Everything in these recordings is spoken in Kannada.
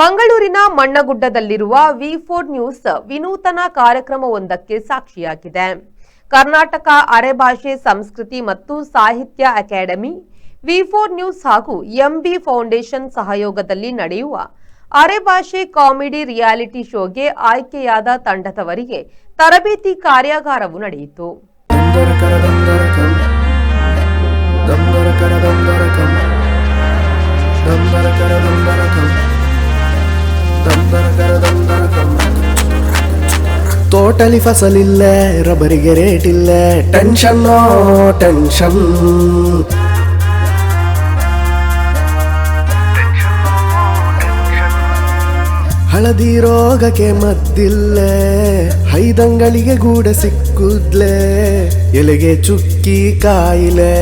ಮಂಗಳೂರಿನ ಮಣ್ಣಗುಡ್ಡದಲ್ಲಿರುವ ವಿ4 ನ್ಯೂಸ್ ವಿನೂತನ ಕಾರ್ಯಕ್ರಮವೊಂದಕ್ಕೆ ಸಾಕ್ಷಿಯಾಗಿದೆ. ಕರ್ನಾಟಕ ಅರೆಭಾಷೆ ಸಂಸ್ಕೃತಿ ಮತ್ತು ಸಾಹಿತ್ಯ ಅಕಾಡೆಮಿ, ವಿ4 ನ್ಯೂಸ್ ಹಾಗೂ ಎಂಬಿ ಫೌಂಡೇಶನ್ ಸಹಯೋಗದಲ್ಲಿ ನಡೆಯುವ ಅರೆಭಾಷೆ ಕಾಮಿಡಿ ರಿಯಾಲಿಟಿ ಶೋಗೆ ಆಯ್ಕೆಯಾದ ತಂಡದವರಿಗೆ ತರಬೇತಿ ಕಾರ್ಯಾಗಾರವು ನಡೆಯಿತು. ತೋಟಲಿ ಫಸಲಿಲ್ಲ, ರಬ್ಬರಿಗೆ ರೇಟ್ ಇಲ್ಲ, ಟೆನ್ಷನ್ ಟೆನ್ಷನ್. ಹಳದಿ ರೋಗಕ್ಕೆ ಮದ್ದಿಲ್ಲ, ಹೈದಂಗಳಿಗೆ ಗೂಡ ಸಿಕ್ಕುದ್ಲೆ, ಎಲೆಗೆ ಚುಕ್ಕಿ ಕಾಯಿಲೆ,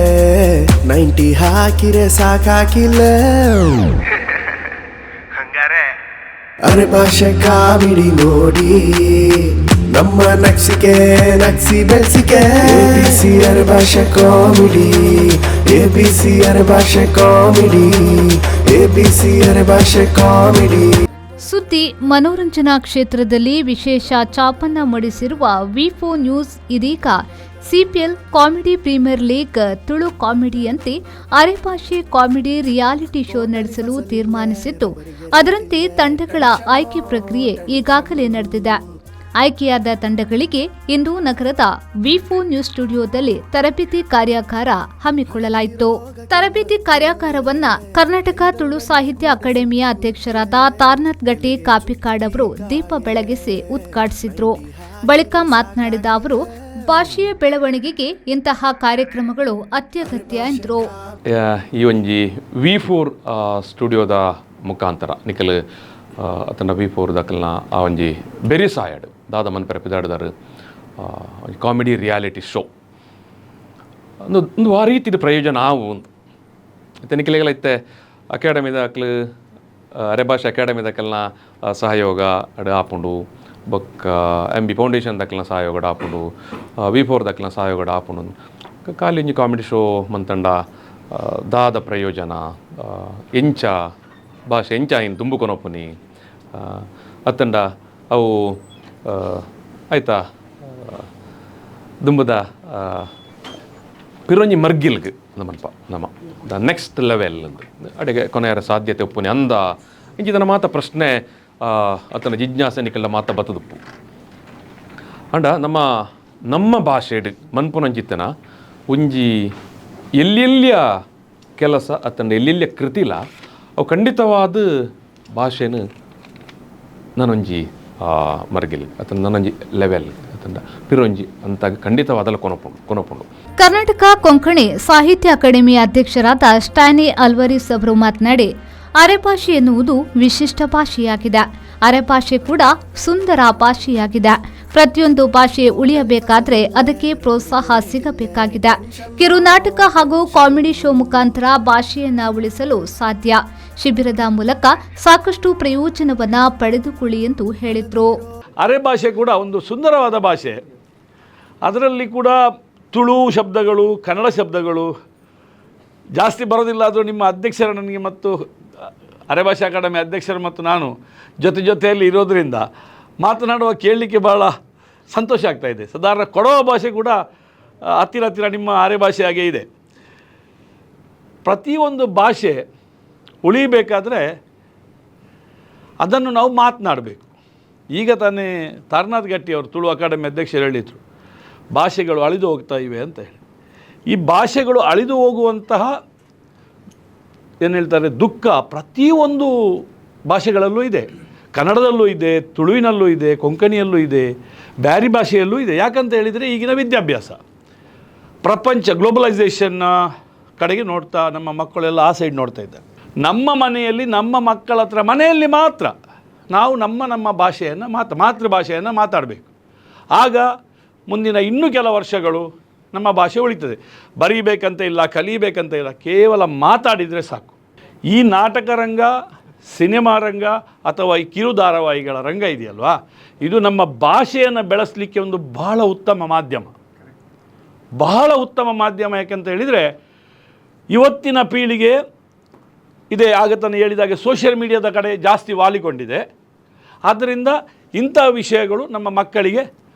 90 ಹಾಕಿರೆ ಸಾಕಾಕಿಲ್ಲ. ಅರೆ ಭಾಷೆ ಕಾಮಿಡಿ ನೋಡಿ ನಮ್ಮ ನಕ್ಷಿಕೆ ನಕ್ಸಿ ಬೆಳೆಸಿಕೆ. ABC ಅರೆ ಭಾಷೆ ಕಾಮಿಡಿ, ABC ಅರೆ ಭಾಷೆ ಕಾಮಿಡಿ, ABC ಅರೆ ಭಾಷೆ ಕಾಮಿಡಿ. ಸುದ್ದಿ ಮನೋರಂಜನಾ ಕ್ಷೇತ್ರದಲ್ಲಿ ವಿಶೇಷ ಛಾಪನ್ನ ಮೂಡಿಸಿರುವ ವಿ4 ನ್ಯೂಸ್ ಇದೀಗ CPL comedy premier league Tulu ಕಾಮಿಡಿಯಂತೆ ಅರೆಭಾಷೆ ಕಾಮಿಡಿ ರಿಯಾಲಿಟಿ ಶೋ ನಡೆಸಲು ತೀರ್ಮಾನಿಸಿದ್ದು, ಅದರಂತೆ ತಂಡಗಳ ಆಯ್ಕೆ ಪ್ರಕ್ರಿಯೆ ಈಗಾಗಲೇ ನಡೆದಿದೆ. ಆಯ್ಕೆಯಾದ ತಂಡಗಳಿಗೆ ಇಂದು ನಗರದ ವಿ4 ನ್ಯೂಸ್ ಸ್ಟುಡಿಯೋದಲ್ಲಿ ತರಬೇತಿ ಕಾರ್ಯಾಗಾರ ಹಮ್ಮಿಕೊಳ್ಳಲಾಯಿತು. ತರಬೇತಿ ಕಾರ್ಯಾಗಾರವನ್ನ ಕರ್ನಾಟಕ ತುಳು ಸಾಹಿತ್ಯ ಅಕಾಡೆಮಿಯ ಅಧ್ಯಕ್ಷರಾದ ತಾರ್ನಾಥ್ ಗಟ್ಟಿ ಕಾಪಿಕಾಡ್ ಅವರು ದೀಪ ಬೆಳಗಿಸಿ ಉದ್ಘಾಟಿಸಿದ್ರು. ಬಳಿಕ ಮಾತನಾಡಿದ ಅವರು, ಭಾಷೆಯ ಬೆಳವಣಿಗೆಗೆ ಇಂತಹ ಕಾರ್ಯಕ್ರಮಗಳು ಅತ್ಯಗತ್ಯ ಎಂದರು. ಈ ಒಂಜಿ ವಿ4 ಸ್ಟುಡಿಯೋದ ಮುಖಾಂತರ ನಿಖಲ್ ಅತನ ವಿ4 ದಕಲ್ನ ಆ ಒಂಜಿ ಬೆರಿ ಸಾಯಡ್ ದಾದ ಮನ್ಪರ ಪಿದಾಡ್ದಾರು ಕಾಮಿಡಿ ರಿಯಾಲಿಟಿ ಶೋ ಒಂದು ಆ ರೀತಿಯ ಪ್ರಯೋಜನ ಆವು ಮತ್ತು ನಿಖಲೆಗಳ ಇತ್ತೆ ಅಕಾಡೆಮಿದಾಕ್ಲು ಅರೆಭಾಷೆ ಅಕಾಡೆಮಿದಾಕಲ್ನ ಸಹಯೋಗ ಅಡು ಆಪುಂಡು, ಬೊಕ್ಕ MB ಫೌಂಡೇಶನ್ ದಕ್ಲನ ಸಹಯೋಗ ಆಪುಂಡು, ವಿ4 ದಕ್ಲನ ಸಹಯೋಗ ಆಪುಂಡು. ಕಾಲಿಂಜಿ ಕಾಮಿಡಿ ಶೋ ಮಂತಂಡ ದಾದ ಪ್ರಯೋಜನ ಎಂಚ ಭಾಷೆ ಎಂಚ ಇನ್ನು ತುಂಬುಕೊನೊಪ್ಪುನಿ ಅತ್ತಂಡ ಅವು ಆಯ್ತಾ ದುಂಬುದ ಪಿರೊಂಜಿ ಮರ್ಗಿಲ್ಗ್ ನಮ್ಮಲ್ಪ ನಮ್ಮ ದ ನೆಕ್ಸ್ಟ್ ಲೆವೆಲ್ ಅಡೆಗೆ ಕೊನೆಯರ ಸಾಧ್ಯತೆ ಒಪ್ಪುನಿ ಅಂದ ಇಂಚಿದನ ಮಾತ ಪ್ರಶ್ನೆ ಅತನ ಜಿಜ್ಞಾಸೆ ನಿಕಲ್ನ ಮಾತ ಬತ್ತದುಪ್ಪು ಅಂಡ ನಮ್ಮ ಭಾಷೆಡ್ ಮನ್ಪುನಂಚಿತ್ತನ ಒಂಜಿ ಎಲ್ಲೆಲ್ಲಿಯ ಕೆಲಸ ಅತಂಡ ಎಲ್ಲೆಲ್ಲಿಯ ಕೃತಿಲ ಅವು ಖಂಡಿತವಾದ ಭಾಷೆನ ನಾನೊಂಜಿ ಮರ್ಗಿಲ್ ಅತನ ನಾನೊಂಜಿ ಲೆವೆಲ್ ಅತಂಡ ಪಿರೊಂಜಿ ಅಂತ ಖಂಡಿತವಾದಲ್ಲ ಕೊನೊಪ್ಪುಂಡು. ಕರ್ನಾಟಕ ಕೊಂಕಣಿ ಸಾಹಿತ್ಯ ಅಕಾಡೆಮಿಯ ಅಧ್ಯಕ್ಷರಾದ ಸ್ಟ್ಯಾನಿ ಅಲ್ವರಿಸ್ ಅವರು ಮಾತನಾಡಿ, ಅರೆಭಾಷೆ ಎನ್ನುವುದು ವಿಶಿಷ್ಟ ಭಾಷೆಯಾಗಿದೆ. ಅರೆಭಾಷೆ ಕೂಡ ಸುಂದರ ಭಾಷೆಯಾಗಿದೆ. ಪ್ರತಿಯೊಂದು ಭಾಷೆ ಉಳಿಯಬೇಕಾದ್ರೆ ಅದಕ್ಕೆ ಪ್ರೋತ್ಸಾಹ ಸಿಗಬೇಕಾಗಿದೆ. ಕಿರುನಾಟಕ ಹಾಗೂ ಕಾಮಿಡಿ ಶೋ ಮುಖಾಂತರ ಭಾಷೆಯನ್ನ ಉಳಿಸಲು ಸಾಧ್ಯ. ಶಿಬಿರದ ಮೂಲಕ ಸಾಕಷ್ಟು ಪ್ರಯೋಜನವನ್ನ ಪಡೆದುಕೊಳ್ಳಿ ಎಂದು ಹೇಳಿದ್ರು. ಅರೆಭಾಷೆ ಕೂಡ ಒಂದು ಸುಂದರವಾದ ಭಾಷೆ. ಅದರಲ್ಲಿ ಕೂಡ ತುಳು ಶಬ್ದಗಳು, ಕನ್ನಡ ಶಬ್ದಗಳು ಜಾಸ್ತಿ ಬರೋದಿಲ್ಲ. ಆದರೂ ನಿಮ್ಮ ಅಧ್ಯಕ್ಷರ ನನಗೆ ಮತ್ತು ಅರೆಭಾಷೆ ಅಕಾಡೆಮಿ ಅಧ್ಯಕ್ಷರು ಮತ್ತು ನಾನು ಜೊತೆಯಲ್ಲಿ ಇರೋದರಿಂದ ಮಾತನಾಡುವ ಕೇಳಲಿಕ್ಕೆ ಭಾಳ ಸಂತೋಷ ಆಗ್ತಾಯಿದೆ. ಸಾಧಾರಣ ಕೊಡವ ಭಾಷೆ ಕೂಡ ಹತ್ತಿರ ನಿಮ್ಮ ಅರೆಭಾಷೆ ಹಾಗೆ ಇದೆ. ಪ್ರತಿಯೊಂದು ಭಾಷೆ ಉಳಿಬೇಕಾದ್ರೆ ಅದನ್ನು ನಾವು ಮಾತನಾಡಬೇಕು. ಈಗ ತಾನೇ ತಾರ್ನಾಥ್ ಗಟ್ಟಿ ಅವರು ತುಳು ಅಕಾಡೆಮಿ ಅಧ್ಯಕ್ಷರು ಹೇಳಿದರು, ಭಾಷೆಗಳು ಅಳಿದು ಹೋಗ್ತಾ ಇವೆ ಅಂತ ಹೇಳಿ. ಈ ಭಾಷೆಗಳು ಅಳಿದು ಹೋಗುವಂತಹ ಏನು ಹೇಳ್ತಾರೆ ದುಃಖ ಪ್ರತಿಯೊಂದು ಭಾಷೆಗಳಲ್ಲೂ ಇದೆ. ಕನ್ನಡದಲ್ಲೂ ಇದೆ, ತುಳುವಿನಲ್ಲೂ ಇದೆ, ಕೊಂಕಣಿಯಲ್ಲೂ ಇದೆ, ಬ್ಯಾರಿ ಭಾಷೆಯಲ್ಲೂ ಇದೆ. ಯಾಕಂತ ಹೇಳಿದರೆ ಈಗಿನ ವಿದ್ಯಾಭ್ಯಾಸ ಪ್ರಪಂಚ ಗ್ಲೋಬಲೈಸೇಷನ್ನ ಕಡೆಗೆ ನೋಡ್ತಾ ನಮ್ಮ ಮಕ್ಕಳೆಲ್ಲ ಆ ಸೈಡ್ ನೋಡ್ತಾ ಇದ್ದಾರೆ. ನಮ್ಮ ಮನೆಯಲ್ಲಿ ನಮ್ಮ ಮಕ್ಕಳ ಹತ್ರ ಮನೆಯಲ್ಲಿ ಮಾತ್ರ ನಾವು ನಮ್ಮ ಭಾಷೆಯನ್ನು ಮಾತೃಭಾಷೆಯನ್ನು ಮಾತಾಡಬೇಕು. ಆಗ ಮುಂದಿನ ಇನ್ನೂ ಕೆಲ ವರ್ಷಗಳು ನಮ್ಮ ಭಾಷೆ ಉಳಿತದೆ. ಬರೀಬೇಕಂತ ಇಲ್ಲ, ಕಲಿಬೇಕಂತ ಇಲ್ಲ, ಕೇವಲ ಮಾತಾಡಿದರೆ ಸಾಕು. ಈ ನಾಟಕ ರಂಗ, ಸಿನಿಮಾ ರಂಗ ಅಥವಾ ಈ ಕಿರು ಧಾರಾವಾಹಿಗಳ ರಂಗ ಇದೆಯಲ್ವಾ, ಇದು ನಮ್ಮ ಭಾಷೆಯನ್ನು ಬೆಳೆಸಲಿಕ್ಕೆ ಒಂದು ಬಹಳ ಉತ್ತಮ ಮಾಧ್ಯಮ. ಯಾಕಂತ ಹೇಳಿದರೆ ಇವತ್ತಿನ ಪೀಳಿಗೆ ಇದೇ ಆಗತನ ಹೇಳಿದಾಗೆ ಸೋಷಿಯಲ್ ಮೀಡಿಯಾದ ಕಡೆ ಜಾಸ್ತಿ ವಾಲಿಕೊಂಡಿದೆ. ಆದ್ದರಿಂದ ಇಂಥ ವಿಷಯಗಳು ನಮ್ಮ ಮಕ್ಕಳಿಗೆ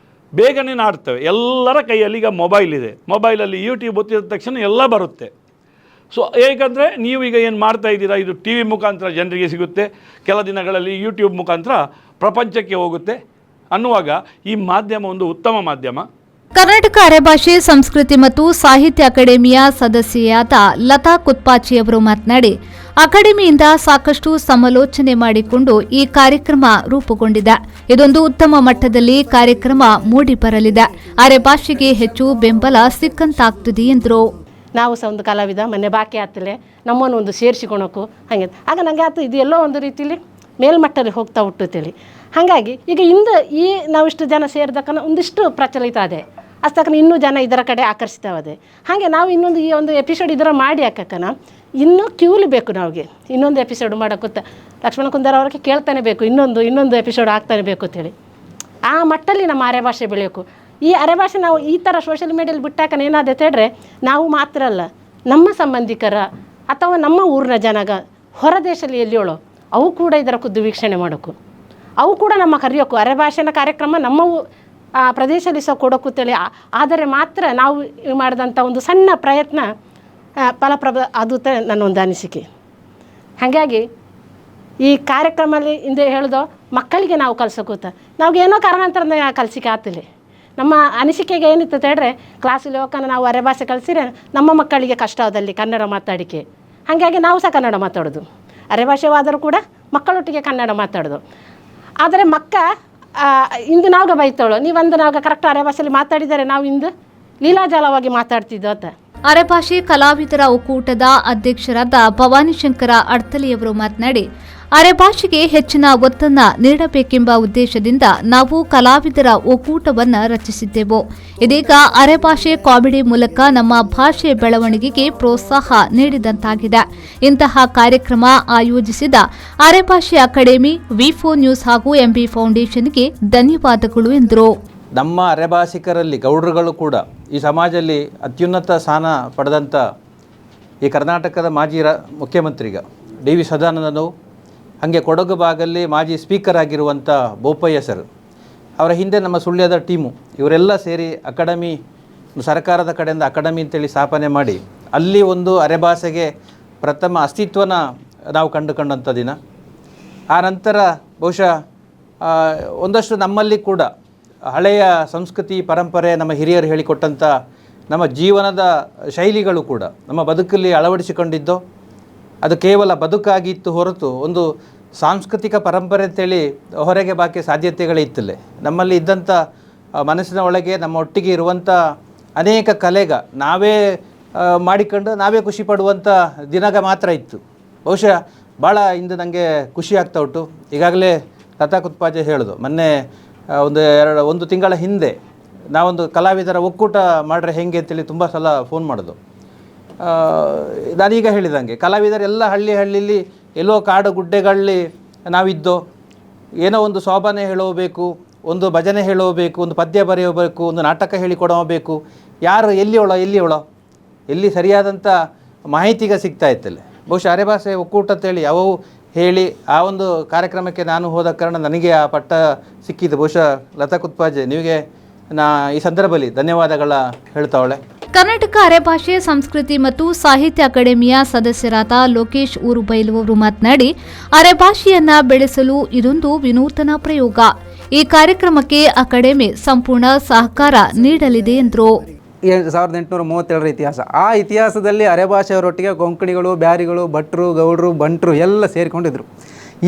ಬೇಗನೆ ನಾಡ್ತವೆ. ಎಲ್ಲರ ಕೈಯಲ್ಲಿ ಈಗ ಮೊಬೈಲ್ ಇದೆ, ಮೊಬೈಲಲ್ಲಿ ಯೂಟ್ಯೂಬ್ ಒತ್ತಿದ ತಕ್ಷಣ ಎಲ್ಲ ಬರುತ್ತೆ. ಸೊ ಏಕೆಂದರೆ ನೀವು ಈಗ ಏನು ಮಾಡ್ತಾ ಇದ್ದೀರಾ, ಇದು ಟಿ ವಿ ಮುಖಾಂತರ ಜನರಿಗೆ ಸಿಗುತ್ತೆ, ಕೆಲ ದಿನಗಳಲ್ಲಿ ಯೂಟ್ಯೂಬ್ ಮುಖಾಂತರ ಪ್ರಪಂಚಕ್ಕೆ ಹೋಗುತ್ತೆ ಅನ್ನುವಾಗ ಈ ಮಾಧ್ಯಮ ಒಂದು ಉತ್ತಮ ಮಾಧ್ಯಮ. ಕರ್ನಾಟಕ ಅರೆಭಾಷೆ ಸಂಸ್ಕೃತಿ ಮತ್ತು ಸಾಹಿತ್ಯ ಅಕಾಡೆಮಿಯ ಸದಸ್ಯೆಯಾದ ಲತಾ ಕುತ್ಪಾಚಿಯವರು ಮಾತನಾಡಿ, ಅಕಾಡೆಮಿಯಿಂದ ಸಾಕಷ್ಟು ಸಮಾಲೋಚನೆ ಮಾಡಿಕೊಂಡು ಈ ಕಾರ್ಯಕ್ರಮ ರೂಪುಗೊಂಡಿದೆ. ಇದೊಂದು ಉತ್ತಮ ಮಟ್ಟದಲ್ಲಿ ಕಾರ್ಯಕ್ರಮ ಮೂಡಿ ಬರಲಿದೆ. ಅರೆಭಾಷೆಗೆ ಹೆಚ್ಚು ಬೆಂಬಲ ಸಿಕ್ಕಂತಾಗ್ತದೆ ಎಂದರು. ನಾವು ಸಹ ಒಂದು ಕಲಾವಿದ ಮನೆ ಬಾಕಿ ಆತಲೆ ನಮ್ಮನ್ನು ಒಂದು ಸೇರಿಸಿಕೊಳಕು ಹಾಗೆ ಆಗ ನನಗೆ ಆಯ್ತು ಇದು ಎಲ್ಲೋ ಒಂದು ರೀತಿಯಲ್ಲಿ ಮೇಲ್ಮಟ್ಟದಲ್ಲಿ ಹೋಗ್ತಾ ಹುಟ್ಟುತ್ತೇಳಿ. ಹಾಗಾಗಿ ಈಗ ಈ ನಾವಿಷ್ಟು ಜನ ಸೇರಿದಕ್ಕನ ಒಂದಿಷ್ಟು ಪ್ರಚಲಿತ ಅದೇ ಅಷ್ಟಕ್ಕನ ಇನ್ನೂ ಜನ ಇದರ ಕಡೆ ಆಕರ್ಷಿತವಾದೆ. ಹಾಗೆ ನಾವು ಇನ್ನೊಂದು ಈ ಒಂದು ಎಪಿಸೋಡ್ ಇದರ ಮಾಡಿ ಹಾಕಕ್ಕನ ಇನ್ನೂ ಕ್ಯೂಲಿ ಬೇಕು. ನಮಗೆ ಇನ್ನೊಂದು ಎಪಿಸೋಡ್ ಮಾಡೋಕ್ಕೂತ ಲಕ್ಷ್ಮಣ ಕುಂದರ್ ಅವ್ರಿಗೆ ಕೇಳ್ತಾನೆ ಬೇಕು, ಇನ್ನೊಂದು ಎಪಿಸೋಡ್ ಆಗ್ತಾನೆ ಬೇಕು ಅಂತೇಳಿ. ಆ ಮಟ್ಟಲ್ಲಿ ನಮ್ಮ ಅರೆಭಾಷೆ ಬೆಳೆಯೋಕು. ಈ ಅರೆಭಾಷೆ ನಾವು ಈ ಥರ ಸೋಷಿಯಲ್ ಮೀಡಿಯಲ್ಲಿ ಬಿಟ್ಟಾಕನ ಏನಾದೈತೆ ಹೇಳ್ರೆ, ನಾವು ಮಾತ್ರ ಅಲ್ಲ, ನಮ್ಮ ಸಂಬಂಧಿಕರ ಅಥವಾ ನಮ್ಮ ಊರಿನ ಜನಗ ಹೊರ ದೇಶದಲ್ಲಿ ಎಲ್ಲಿಯೋಳು ಅವು ಕೂಡ ಇದರ ಖುದ್ದು ವೀಕ್ಷಣೆ ಮಾಡೋಕು, ಅವು ಕೂಡ ನಮ್ಮ ಕರೆಯೋಕು. ಅರೆಭಾಷೆನ ಕಾರ್ಯಕ್ರಮ ನಮ್ಮ ಪ್ರದೇಶದಲ್ಲಿ ಸಹ ಕೊಡೋಕ್ಕೂತೇಳಿ. ಆದರೆ ಮಾತ್ರ ನಾವು ಮಾಡಿದಂಥ ಒಂದು ಸಣ್ಣ ಪ್ರಯತ್ನ ಫಲಪ್ರದ ಅದು ನನ್ನ ಒಂದು ಅನಿಸಿಕೆ. ಹಾಗಾಗಿ ಈ ಕಾರ್ಯಕ್ರಮದಲ್ಲಿ ಹಿಂದೆ ಹೇಳ್ದೋ ಮಕ್ಕಳಿಗೆ ನಾವು ಕಲ್ಸೋಕೂತ ನಾವೇನೋ ಕಾರಣಾಂತರದ ಕಲಿಸಿಕೆ ಆಗ್ತಿಲ್ಲ. ನಮ್ಮ ಅನಿಸಿಕೆಗೆ ಏನಿತ್ತು ಹೇಳ್ರೆ, ಕ್ಲಾಸಲ್ಲಿ ಹೋಗೋಣ ನಾವು ಅರೆಭಾಷೆ ಕಲಿಸಿದ್ರೆ ನಮ್ಮ ಮಕ್ಕಳಿಗೆ ಕಷ್ಟ ಆದಲ್ಲಿ ಕನ್ನಡ ಮಾತಾಡಿಕೆ. ಹಾಗಾಗಿ ನಾವು ಸಹ ಕನ್ನಡ ಮಾತಾಡೋದು, ಅರೆಭಾಷೆವಾದರೂ ಕೂಡ ಮಕ್ಕಳೊಟ್ಟಿಗೆ ಕನ್ನಡ ಮಾತಾಡೋದು. ಆದರೆ ಇಂದು ನಾವಾಗ ಬೈತಾಳೋ ನೀವೊಂದು ನಾವಾಗ ಕರೆಕ್ಟ್ ಅರೆಭಾಷೆಯಲ್ಲಿ ಮಾತಾಡಿದರೆ ನಾವು ಇಂದು ಲೀಲಾಜಾಲವಾಗಿ ಮಾತಾಡ್ತಿದ್ದೋ ಅಂತ. ಅರೆಭಾಷೆ ಕಲಾವಿದರ ಒಕ್ಕೂಟದ ಅಧ್ಯಕ್ಷರಾದ ಭವಾನಿಶಂಕರ ಅಡ್ತಲಿಯವರು ಮಾತನಾಡಿ, ಅರೆಭಾಷೆಗೆ ಹೆಚ್ಚಿನ ಒತ್ತನ್ನ ನೀಡಬೇಕೆಂಬ ಉದ್ದೇಶದಿಂದ ನಾವು ಕಲಾವಿದರ ಒಕ್ಕೂಟವನ್ನು ರಚಿಸಿದ್ದೆವು. ಇದೀಗ ಅರೆಭಾಷೆ ಕಾಮಿಡಿ ಮೂಲಕ ನಮ್ಮ ಭಾಷೆ ಬೆಳವಣಿಗೆಗೆ ಪ್ರೋತ್ಸಾಹ ನೀಡಿದಂತಾಗಿದೆ. ಇಂತಹ ಕಾರ್ಯಕ್ರಮ ಆಯೋಜಿಸಿದ ಅರೆಭಾಷೆ ಅಕಾಡೆಮಿ, ವಿ4 ನ್ಯೂಸ್ ಹಾಗೂ ಎಂಬಿ ಫೌಂಡೇಶನ್ಗೆ ಧನ್ಯವಾದಗಳು ಎಂದರು. ನಮ್ಮ ಅರೆಭಾಷಿಕರಲ್ಲಿ ಗೌಡ್ರುಗಳು ಕೂಡ ಈ ಸಮಾಜದಲ್ಲಿ ಅತ್ಯುನ್ನತ ಸ್ಥಾನ ಪಡೆದಂಥ ಈ ಕರ್ನಾಟಕದ ಮಾಜಿ ಮುಖ್ಯಮಂತ್ರಿಗ ಡಿ.ವಿ. ಸದಾನಂದನು, ಹಾಗೆ ಕೊಡಗು ಭಾಗದಲ್ಲಿ ಮಾಜಿ ಸ್ಪೀಕರ್ ಆಗಿರುವಂಥ ಬೋಪಯ್ಯ ಸರ್, ಅವರ ಹಿಂದೆ ನಮ್ಮ ಸುಳ್ಯದ ಟೀಮು, ಇವರೆಲ್ಲ ಸೇರಿ ಅಕಾಡೆಮಿ, ಸರ್ಕಾರದ ಕಡೆಯಿಂದ ಅಕಾಡೆಮಿ ಅಂತೇಳಿ ಸ್ಥಾಪನೆ ಮಾಡಿ ಅಲ್ಲಿ ಒಂದು ಅರೆಭಾಷೆಗೆ ಪ್ರಥಮ ಅಸ್ತಿತ್ವನ ನಾವು ಕಂಡುಕೊಂಡಂಥ ದಿನ. ಆ ನಂತರ ಬಹುಶಃ ಒಂದಷ್ಟು ನಮ್ಮಲ್ಲಿ ಕೂಡ ಹಳೆಯ ಸಂಸ್ಕೃತಿ ಪರಂಪರೆ, ನಮ್ಮ ಹಿರಿಯರು ಹೇಳಿಕೊಟ್ಟಂಥ ನಮ್ಮ ಜೀವನದ ಶೈಲಿಗಳು ಕೂಡ ನಮ್ಮ ಬದುಕಲ್ಲಿ ಅಳವಡಿಸಿಕೊಂಡಿದ್ದೋ ಅದು ಕೇವಲ ಬದುಕಾಗಿತ್ತು ಹೊರತು ಒಂದು ಸಾಂಸ್ಕೃತಿಕ ಪರಂಪರೆ ಅಂತೇಳಿ ಹೊರಗೆ ಬಾಕಿ ಸಾಧ್ಯತೆಗಳೇ ಇತ್ತಿಲ್ಲ. ನಮ್ಮಲ್ಲಿ ಇದ್ದಂಥ ಮನಸ್ಸಿನ ಒಳಗೆ ನಮ್ಮ ಒಟ್ಟಿಗೆ ಇರುವಂಥ ಅನೇಕ ಕಲೆಗ ನಾವೇ ಮಾಡಿಕೊಂಡು ನಾವೇ ಖುಷಿ ಪಡುವಂಥ ದಿನಗ ಮಾತ್ರ ಇತ್ತು. ಬಹುಶಃ ಭಾಳ ಇಂದು ನನಗೆ ಖುಷಿ ಆಗ್ತಾ ಉಂಟು. ಈಗಾಗಲೇ ಲತಾ ಕುತ್ಪಾಜೆ ಹೇಳೋದು, ಮೊನ್ನೆ ಒಂದು ತಿಂಗಳ ಹಿಂದೆ ನಾವೊಂದು ಕಲಾವಿದರ ಒಕ್ಕೂಟ ಮಾಡ್ರೆ ಹೆಂಗೆ ಅಂತೇಳಿ ತುಂಬ ಸಲ ಫೋನ್ ಮಾಡೋದು. ನಾನೀಗ ಹೇಳಿದಂಗೆ ಕಲಾವಿದರೆಲ್ಲ ಹಳ್ಳಿಲಿ ಎಲ್ಲೋ ಕಾಡು ಗುಡ್ಡೆಗಳಲ್ಲಿ ನಾವಿದ್ದೋ, ಏನೋ ಒಂದು ಸೋಬಾನೆ ಹೇಳೋಬೇಕು, ಒಂದು ಭಜನೆ ಹೇಳೋಬೇಕು, ಒಂದು ಪದ್ಯ ಬರೆಯಬೇಕು, ಒಂದು ನಾಟಕ ಹೇಳಿಕೊಡಬೇಕು, ಯಾರು ಎಲ್ಲಿ ಸರಿಯಾದಂಥ ಮಾಹಿತಿಗೆ ಸಿಗ್ತಾ ಇತ್ತಲ್ಲ. ಬಹುಶಃ ಅರೆಭಾಷೆ ಒಕ್ಕೂಟ ಅಂತೇಳಿ ಯಾವೂ ಹೇಳಿ ಆ ಒಂದು ಕಾರ್ಯಕ್ರಮಕ್ಕೆ ನಾನು ಹೋದ ಕಾರಣ ನನಗೆ ಆ ಪಟ್ಟ ಸಿಕ್ಕಿದ್ದು. ಬಹುಶಃ ಲತಾ ಕುತ್ಪಾಜೆ ನಿಮಗೆ ಈ ಸಂದರ್ಭದಲ್ಲಿ ಧನ್ಯವಾದಗಳ ಹೇಳ್ತಾವಳೆ. ಕರ್ನಾಟಕ ಅರೆಭಾಷೆ ಸಂಸ್ಕೃತಿ ಮತ್ತು ಸಾಹಿತ್ಯ ಅಕಾಡೆಮಿಯ ಸದಸ್ಯರಾದ ಲೋಕೇಶ್ ಊರುಬೈಲು ಅವರು ಮಾತನಾಡಿ, ಅರೆಭಾಷೆಯನ್ನ ಬೆಳೆಸಲು ಇದೊಂದು ವಿನೂತನ ಪ್ರಯೋಗ. ಈ ಕಾರ್ಯಕ್ರಮಕ್ಕೆ ಅಕಾಡೆಮಿ ಸಂಪೂರ್ಣ ಸಹಕಾರ ನೀಡಲಿದೆ ಎಂದರು. 1837 ಇತಿಹಾಸ, ಆ ಇತಿಹಾಸದಲ್ಲಿ ಅರೆಭಾಷೆಯವರೊಟ್ಟಿಗೆ ಕೊಂಕಣಿಗಳು, ಬ್ಯಾರಿಗಳು, ಭಟ್ರು, ಗೌಡ್ರು, ಬಂಟ್ರು ಎಲ್ಲ ಸೇರಿಕೊಂಡಿದ್ರು.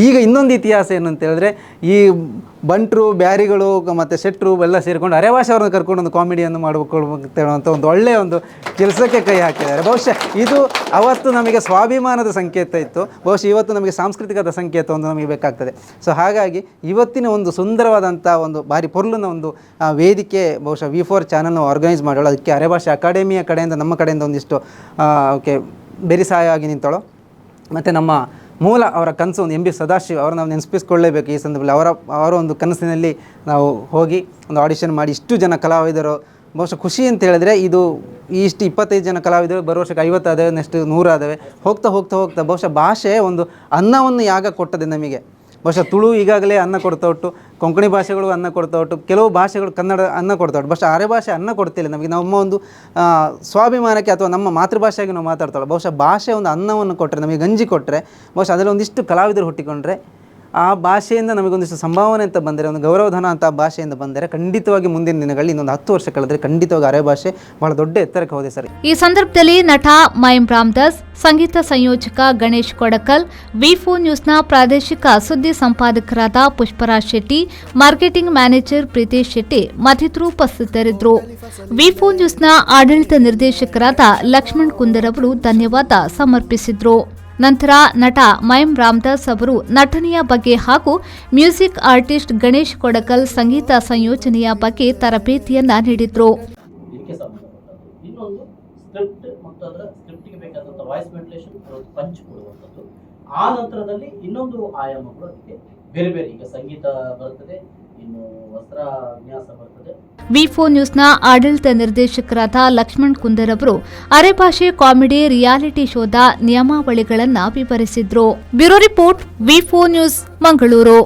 ಈಗ ಇನ್ನೊಂದು ಇತಿಹಾಸ ಏನು ಅಂತ ಹೇಳಿದ್ರೆ, ಈ ಬಂಟ್ರು, ಬ್ಯಾರಿಗಳು ಮತ್ತು ಶೆಟ್ರು ಎಲ್ಲ ಸೇರಿಕೊಂಡು ಅರೆಭಾಷೆಯವ್ರನ್ನ ಕರ್ಕೊಂಡು ಒಂದು ಕಾಮಿಡಿಯನ್ನು ಮಾಡಬೇಕು ಒಂದು ಒಳ್ಳೆಯ ಒಂದು ಕೆಲಸಕ್ಕೆ ಕೈ ಹಾಕಿದ್ದಾರೆ. ಬಹುಶಃ ಇದು ಅವತ್ತು ನಮಗೆ ಸ್ವಾಭಿಮಾನದ ಸಂಕೇತ ಇತ್ತು, ಬಹುಶಃ ಇವತ್ತು ನಮಗೆ ಸಾಂಸ್ಕೃತಿಕದ ಸಂಕೇತ ಒಂದು ನಮಗೆ ಬೇಕಾಗ್ತದೆ. ಸೊ ಹಾಗಾಗಿ ಇವತ್ತಿನ ಒಂದು ಸುಂದರವಾದಂಥ ಒಂದು ಭಾರಿ ಪೊರ್ಲಿನ ಒಂದು ವೇದಿಕೆ ಬಹುಶಃ ವಿ4 ಚಾನಲ್ನ ಆರ್ಗನೈಸ್ ಮಾಡೋಳು. ಅದಕ್ಕೆ ಅರೆಭಾಷೆ ಅಕಾಡೆಮಿಯ ಕಡೆಯಿಂದ ನಮ್ಮ ಕಡೆಯಿಂದ ಒಂದಿಷ್ಟು ಓಕೆ ಬೆರಿ ಸಹಾಯ ಆಗಿ ನಿಂತಳು. ಮತ್ತು ನಮ್ಮ ಮೂಲ ಅವರ ಕನಸು ಒಂದು MB ಸದಾಶಿವ ಅವ್ರನ್ನ ನಾವು ನೆನಪಿಸ್ಕೊಳ್ಳೇಬೇಕು ಈ ಸಂದರ್ಭದಲ್ಲಿ. ಅವರ ಒಂದು ಕನಸಿನಲ್ಲಿ ನಾವು ಹೋಗಿ ಒಂದು ಆಡಿಷನ್ ಮಾಡಿ ಇಷ್ಟು ಜನ ಕಲಾವಿದರು ಬಹುಶಃ ಖುಷಿ ಅಂತ ಹೇಳಿದ್ರೆ ಇದು ಇಷ್ಟು 25 ಜನ ಕಲಾವಿದರು, ಬರೋ ವರ್ಷಕ್ಕೆ 50 ಆದವೆ, ನೆಕ್ಸ್ಟ್ 100 ಆದವೆ. ಹೋಗ್ತಾ ಹೋಗ್ತಾ ಹೋಗ್ತಾ ಬಹುಶಃ ಭಾಷೆ ಒಂದು ಅನ್ನವನ್ನು ಯಾಗ ಕೊಟ್ಟದೆ ನಮಗೆ. ಬಹುಶಃ ತುಳು ಈಗಾಗಲೇ ಅನ್ನ ಕೊಡ್ತಾ ಉಂಟು, ಕೊಂಕಣಿ ಭಾಷೆಗಳು ಅನ್ನ ಕೊಡ್ತಾ ಉಂಟು, ಕೆಲವು ಭಾಷೆಗಳು ಕನ್ನಡ ಅನ್ನ ಕೊಡ್ತಾ ಉಂಟು. ಬಹುಶಃ ಅರೆ ಭಾಷೆ ಅನ್ನ ಕೊಡ್ತಿಲ್ಲ ನಮಗೆ. ನಮ್ಮ ಒಂದು ಸ್ವಾಭಿಮಾನಕ್ಕೆ ಅಥವಾ ನಮ್ಮ ಮಾತೃಭಾಷೆಯಾಗಿ ನಾವು ಮಾತಾಡ್ತಾಳೆ. ಬಹುಶಃ ಭಾಷೆ ಒಂದು ಅನ್ನವನ್ನು ಕೊಟ್ಟರೆ, ನಮಗೆ ಗಂಜಿ ಕೊಟ್ಟರೆ, ಬಹುಶಃ ಅದರಲ್ಲಿ ಒಂದಿಷ್ಟು ಕಲಾವಿದರು ಹುಟ್ಟಿಕೊಂಡ್ರೆ, ಆ ಭಾಷೆಯಿಂದ ನಮಗೊಂದಿಷ್ಟು ಸಂಭಾವನೆ ಅಂತ ಬಂದರೆ, ಒಂದು ಗೌರವಧನ ಅಂತ ಆ ಭಾಷೆಯಿಂದ ಬಂದರೆ, ಖಂಡಿತವಾಗಿ ಮುಂದಿನ ದಿನಗಳಲ್ಲಿ ಇನ್ನೊಂದು 10 ವರ್ಷ ಕಳೆದರೆ ಖಂಡಿತವಾಗಿ ಅರೆ ಭಾಷೆ ಬಹಳ ದೊಡ್ಡ ಎತ್ತರಕ್ಕೆ ಹೋದೆ ಸರ್. ಈ ಸಂದರ್ಭದಲ್ಲಿ ನಟ ಮೈಮ್ ರಾಮದಾಸ್, ಸಂಗೀತ ಸಂಯೋಜಕ ಗಣೇಶ್ ಕೊಡಕಲ್, ವಿ4 ನ್ಯೂಸ್ನ ಪ್ರಾದೇಶಿಕ ಸುದ್ದಿ ಸಂಪಾದಕರಾದ ಪುಷ್ಪರಾಜ್ ಶೆಟ್ಟಿ, ಮಾರ್ಕೆಟಿಂಗ್ ಮ್ಯಾನೇಜರ್ ಪ್ರೀತೇಶ್ ಶೆಟ್ಟಿ ಮತ್ತಿತರರು ಉಪಸ್ಥಿತರಿದ್ದರು. ವಿ4 ನ್ಯೂಸ್ನ ಆಡಳಿತ ನಿರ್ದೇಶಕರಾದ ಲಕ್ಷ್ಮಣ್ ಕುಂದರ್ ಅವರು ಧನ್ಯವಾದ ಸಮರ್ಪಿಸಿದ್ರು. ನಂತರ ನಟ ಮೈಮ್ ರಾಮದಾಸ್ ಅವರು ನಟನೆಯ ಬಗ್ಗೆ ಹಾಗೂ ಮ್ಯೂಸಿಕ್ ಆರ್ಟಿಸ್ಟ್ ಗಣೇಶ್ ಕೊಡಕಲ್ ಸಂಗೀತ ಸಂಯೋಜನೆಯ ಬಗ್ಗೆ ತರಬೇತಿಯನ್ನ ನೀಡಿದ್ರು. ಇದಕ್ಕೆ ಸಂಬಂಧಪಟ್ಟದ್ದು ಇನ್ನೊಂದು ಸ್ಕ್ರಿಪ್ಟ್ ಮತ್ತು ಅದರ ಸ್ಕ್ರಿಪ್ಟ್ಗೆ ಬೇಕಾದಂಥ ವಾಯ್ಸ್ ವೆಂಟಿಲೇಷನ್ ಪಂಚ್ ಕೊಡುವಂಥದ್ದು. ಆ ನಂತರದಲ್ಲಿ ಇನ್ನೊಂದು ಆಯಾಮಗಳು ಅದಕ್ಕೆ ಬೇರೆ ಬೇರೆ, ಈಗ ಸಂಗೀತ ಬರ್ತದೆ, ಇನ್ನು ವಸ್ತ್ರ ವಿನ್ಯಾಸ ಬರ್ತದೆ. ವಿ4 ನ್ಯೂಸ್ನ ಆಡಳಿತ ನಿರ್ದೇಶಕರಾದ ಲಕ್ಷ್ಮಣ್ ಕುಂದರ್ ಅವರು ಅರೆ ಭಾಷೆ ಕಾಮಿಡಿ ರಿಯಾಲಿಟಿ ಶೋದ ನಿಯಮಾವಳಿಗಳನ್ನು ವಿವರಿಸಿದ್ರು. ಬ್ಯೂರೋ ರಿಪೋರ್ಟ್, ವಿ4 ನ್ಯೂಸ್, ಮಂಗಳೂರು.